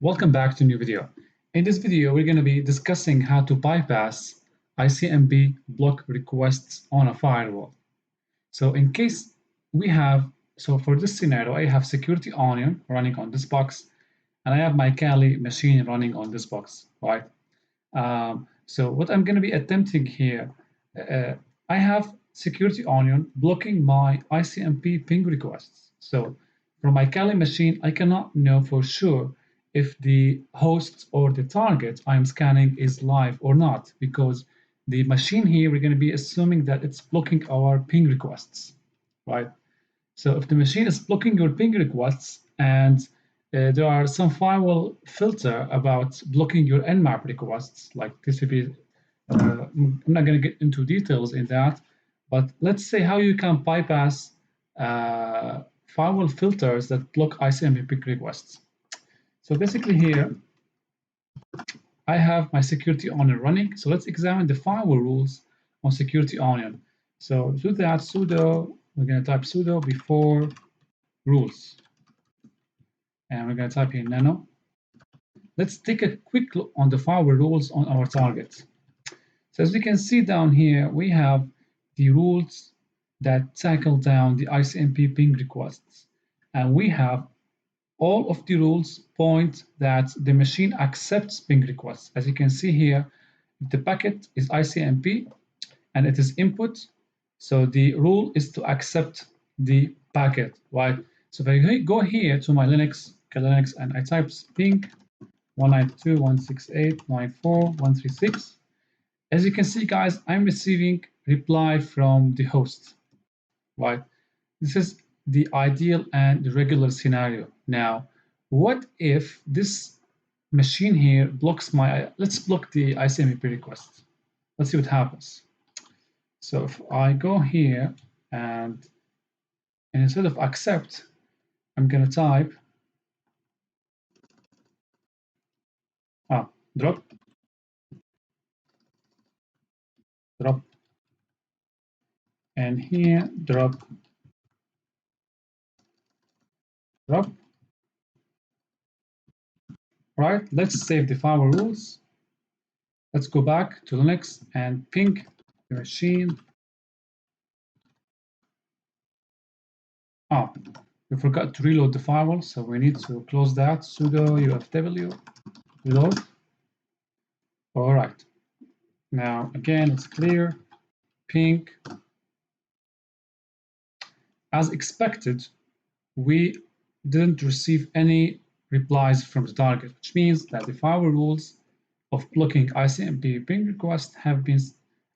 Welcome back to a new video. In this video, we're going to be discussing how to bypass ICMP block requests on a firewall. So in case for this scenario, I have Security Onion running on this box, and I have my Kali machine running on this box, right? So what I'm going to be attempting here, I have Security Onion blocking my ICMP ping requests. So from my Kali machine, I cannot know for sure if the host or the target I'm scanning is live or not, because the machine here, we're going to be assuming that it's blocking our ping requests, right? So if the machine is blocking your ping requests and there are some firewall filter about blocking your Nmap requests, like TCP. I'm not going to get into details in that, but let's say how you can bypass firewall filters that block ICMP ping requests. So basically here, I have my security onion running. So let's examine the firewall rules on security onion. So to that, sudo, we're going to type sudo before rules. And we're going to type in nano. Let's take a quick look on the firewall rules on our target. So as we can see down here, we have the rules that tackle down the ICMP ping requests. And we have all of the rules point that the machine accepts ping requests. As you can see here, the packet is ICMP and it is input. So the rule is to accept the packet, right? So if I go here to my Linux, and I type ping 192.168.94.136, as you can see, guys, I'm receiving reply from the host, right? This is the ideal and the regular scenario. Now, what if this machine here blocks let's block the ICMP request. Let's see what happens. So if I go here and instead of accept, I'm going to type drop, and here drop. Right, let's save the firewall rules. Let's go back to Linux and ping the machine. We forgot to reload the firewall, so we need to close that. Sudo ufw reload. All right. Now again, it's clear. Ping. As expected, we didn't receive any replies from the target, which means that the firewall rules of blocking ICMP ping requests have been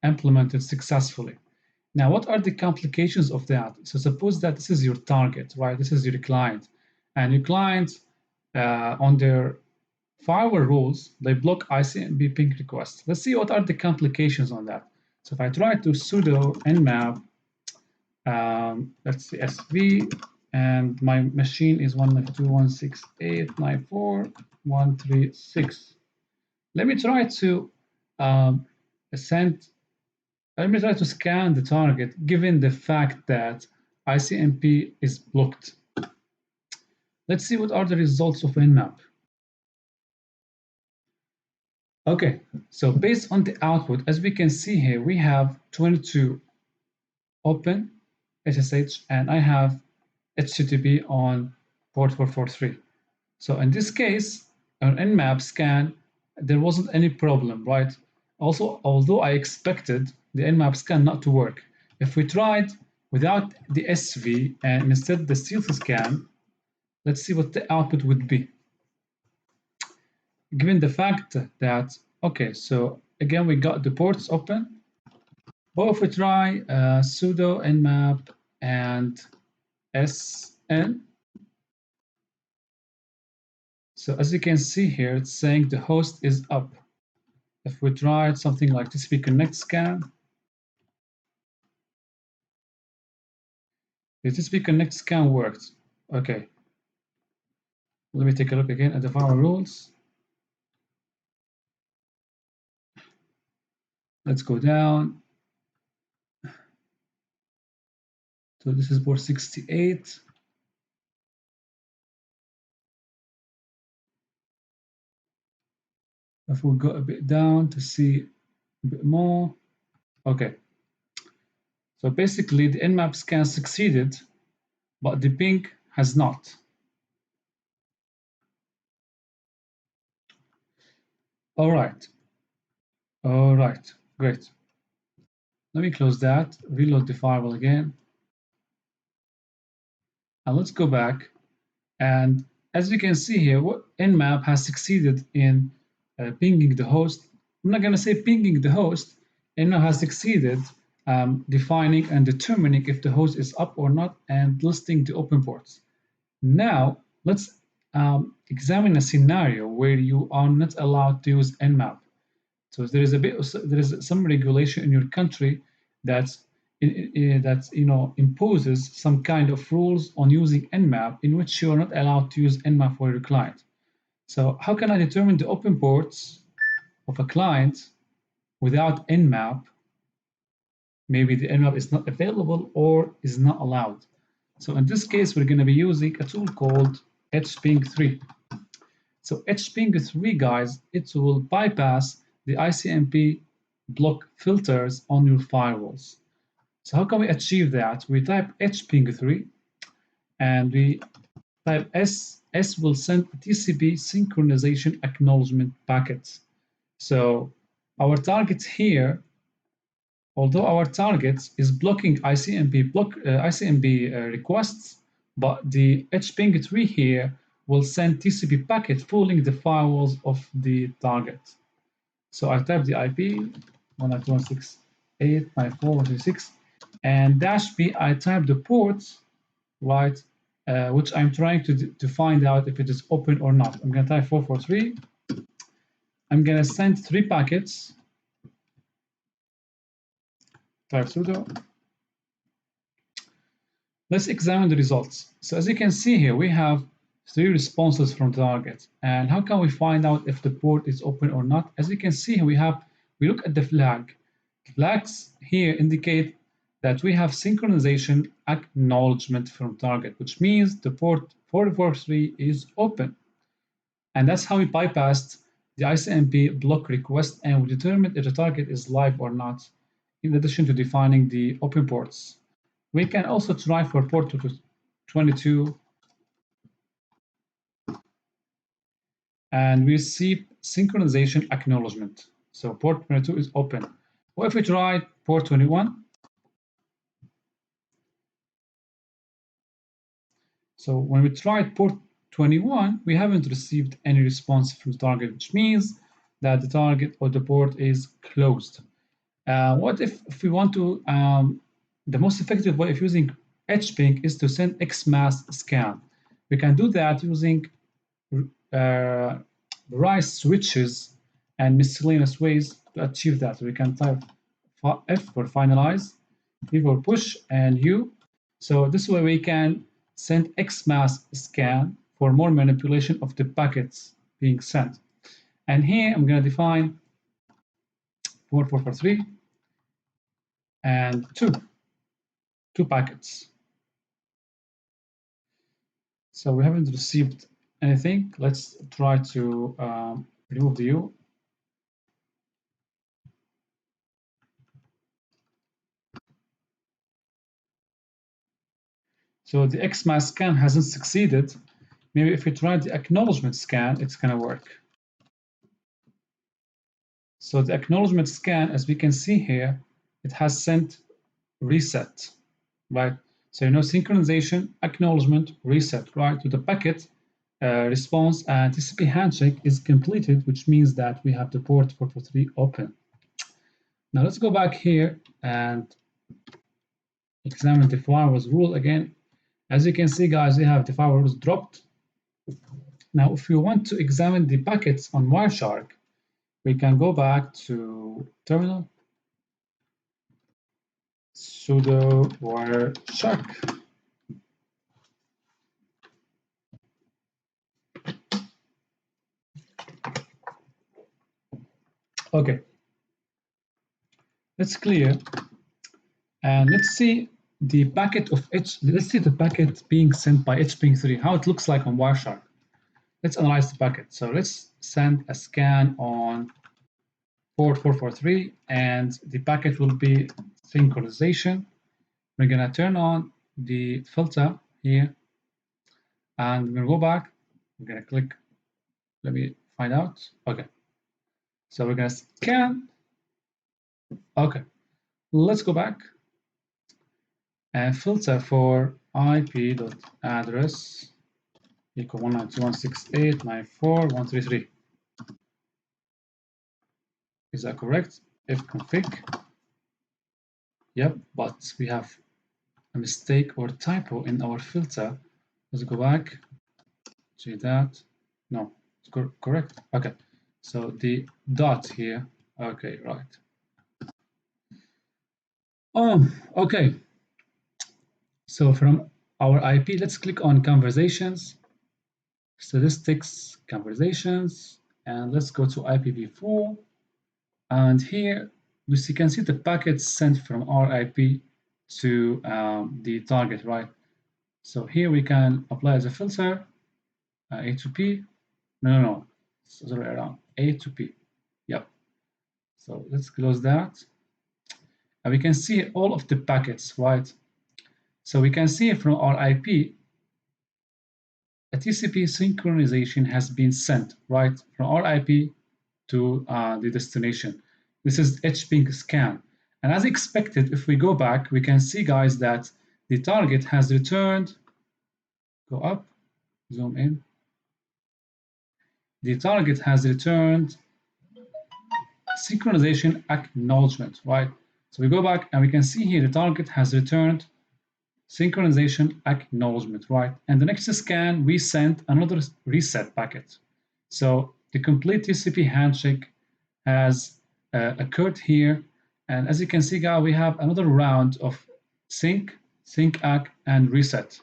implemented successfully. Now, what are the complications of that? So suppose that this is your target, right? This is your client, and your client on their firewall rules, they block ICMP ping requests. Let's see what are the complications on that. So if I try to sudo nmap, let's see, sv, and my machine is 192.168.94.136. Let me try to scan the target given the fact that ICMP is blocked. Let's see what are the results of Nmap. Okay, so based on the output, as we can see here, we have 22 open SSH, and I have HTTP on port 443. So in this case, on Nmap scan, there wasn't any problem, right? Also, although I expected the Nmap scan not to work, if we tried without the SV and instead the stealth scan, let's see what the output would be. Given the fact that, okay, so again, we got the ports open, but if we try sudo nmap and sn, so as you can see here, it's saying the host is up. If we tried something like TCP connect scan, the TCP connect scan worked. Okay. Let me take a look again at the firewall rules. Let's go down. So this is port 68. If we go a bit down to see a bit more, okay. So basically the Nmap scan succeeded, but the ping has not. All right, great. Let me close that, reload the firewall again, and let's go back. And as you can see here, Nmap has succeeded in pinging the host. I'm not going to say pinging the host. Nmap has succeeded defining and determining if the host is up or not and listing the open ports. Now, let's examine a scenario where you are not allowed to use Nmap. So there is some regulation in your country that's imposes some kind of rules on using Nmap in which you are not allowed to use Nmap for your client. So how can I determine the open ports of a client without Nmap? Maybe the Nmap is not available or is not allowed. So in this case, we're going to be using a tool called hping3. So hping3, guys, it will bypass the ICMP block filters on your firewalls. So how can we achieve that? We type hping3 and we type S. S will send a TCP synchronization acknowledgement packet. So our target here, although our target is blocking ICMP requests, but the hping3 here will send TCP packet fooling the firewalls of the target. So I type the IP 192.168.94.136 and -p I type the port, right, which I'm trying to find out if it is open or not. I'm going to type 443. I'm going to send 3 packets. Type sudo. Let's examine the results. So as you can see here, we have 3 responses from the target. And how can we find out if the port is open or not? As you can see here, we look at the flag. Flags here indicate that we have synchronization acknowledgement from target, which means the port 443 is open. And that's how we bypassed the ICMP block request and we determined if the target is live or not, in addition to defining the open ports. We can also try for port 22 and we receive synchronization acknowledgement. So port 22 is open. What if we try port 21? So when we tried port 21, we haven't received any response from the target, which means that the target or the port is closed. What if we want to, the most effective way of using hping is to send XMAS scan. We can do that using various switches and miscellaneous ways to achieve that. So we can type F for finalize, P for push, and U. So this way we can send XMAS scan for more manipulation of the packets being sent. And here I'm going to define port 443 and two packets. So we haven't received anything. Let's try to remove the U. So the XMAS scan hasn't succeeded. Maybe if we try the acknowledgement scan, it's going to work. So the acknowledgement scan, as we can see here, it has sent reset, right? So synchronization, acknowledgement, reset, right? To the packet response and TCP handshake is completed, which means that we have the port 443 open. Now let's go back here and examine the firewalls rule again. As you can see, guys, we have the firewalls dropped. Now, if you want to examine the packets on Wireshark, we can go back to terminal, sudo Wireshark. Okay, let's clear and let's see the packet of let's see the packet being sent by hping3, how it looks like on Wireshark. let's analyze the packet. So let's send a scan on port 443, and the packet will be synchronization. We're going to turn on the filter here, and we're going to go back. We're going to click, let me find out. Okay. So we're going to scan. Okay. Let's go back and filter for IP.address equal 192.168.94.133. Is that correct? If config. Yep, but we have a mistake or typo in our filter. Let's go back. See that? No, it's correct. Okay, so the dot here. Okay, right. Okay. So from our IP, let's click on conversations, statistics, conversations, and let's go to IPv4. And here we can see the packets sent from our IP to the target, right? So here we can apply as a filter A to P. No, it's the other way around. A to P. Yep. So let's close that. And we can see all of the packets, right? So we can see from our IP, a TCP synchronization has been sent, right, from our IP to the destination. This is hping scan. And as expected, if we go back, we can see, guys, that the target has returned. Go up, zoom in. The target has returned synchronization acknowledgement, right? So we go back and we can see here the target has returned synchronization acknowledgement, right? And the next scan, we sent another reset packet. So the complete TCP handshake has occurred here. And as you can see, guys, we have another round of sync ACK, and reset.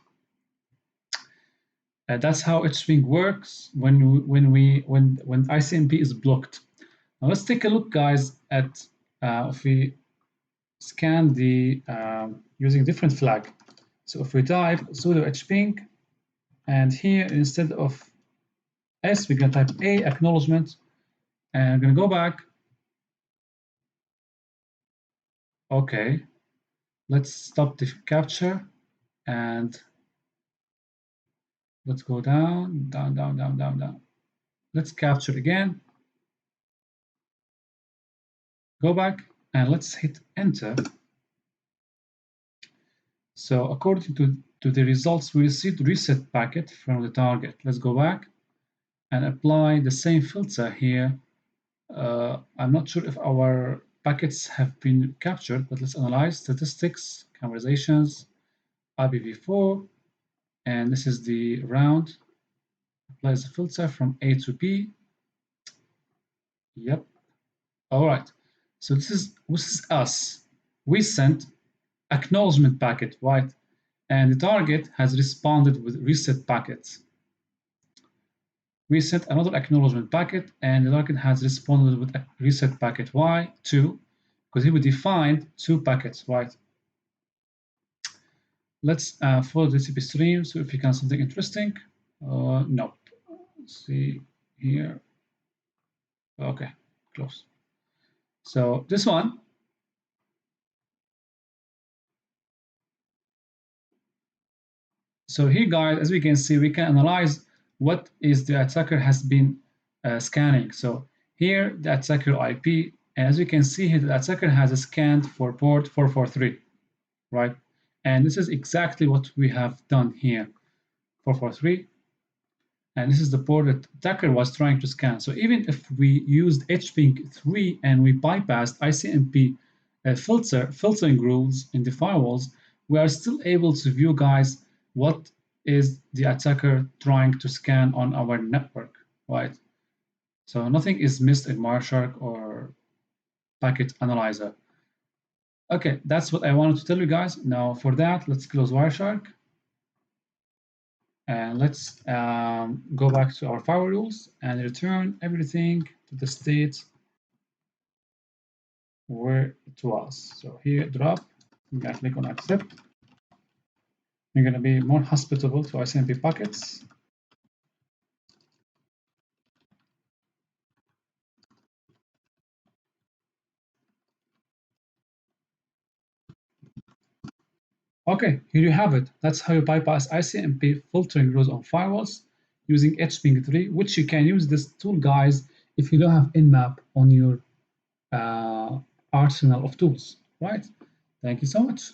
That's how hping works when ICMP is blocked. Now let's take a look, guys, at if we scan the using different flag. So if we type sudo hping, and here instead of S, we're going to type A acknowledgement, and I'm going to go back. Okay, let's stop the capture, and let's go down. Let's capture again. Go back, and let's hit enter. So according to the results, we received reset packet from the target. Let's go back and apply the same filter here. I'm not sure if our packets have been captured, but let's analyze statistics, conversations, IPv4, and this is the round. Apply the filter from A to B. Yep. All right. So this is us. We sent acknowledgement packet, right? And the target has responded with reset packets. We sent another acknowledgement packet, and the target has responded with a reset packet. Why? 2, because here we defined 2 packets, right? Let's follow the TCP stream, so if you can something interesting. Nope. Let's see here. Okay, close. So this one. So here, guys, as we can see, we can analyze what is the attacker has been scanning. So here, the attacker IP, and as you can see here, the attacker has scanned for port 443, right? And this is exactly what we have done here, 443. And this is the port that the attacker was trying to scan. So even if we used hping3 and we bypassed ICMP filtering rules in the firewalls, we are still able to view, guys, what is the attacker trying to scan on our network, right? So nothing is missed in Wireshark or Packet Analyzer. Okay, that's what I wanted to tell you, guys. Now for that, let's close Wireshark. And let's go back to our firewall rules and return everything to the state where it was. So here, drop, I'm going to click on accept. We're going to be more hospitable to ICMP packets. Okay, here you have it. That's how you bypass ICMP filtering rules on firewalls using hping3, which you can use this tool, guys, if you don't have Nmap on your arsenal of tools, right? Thank you so much.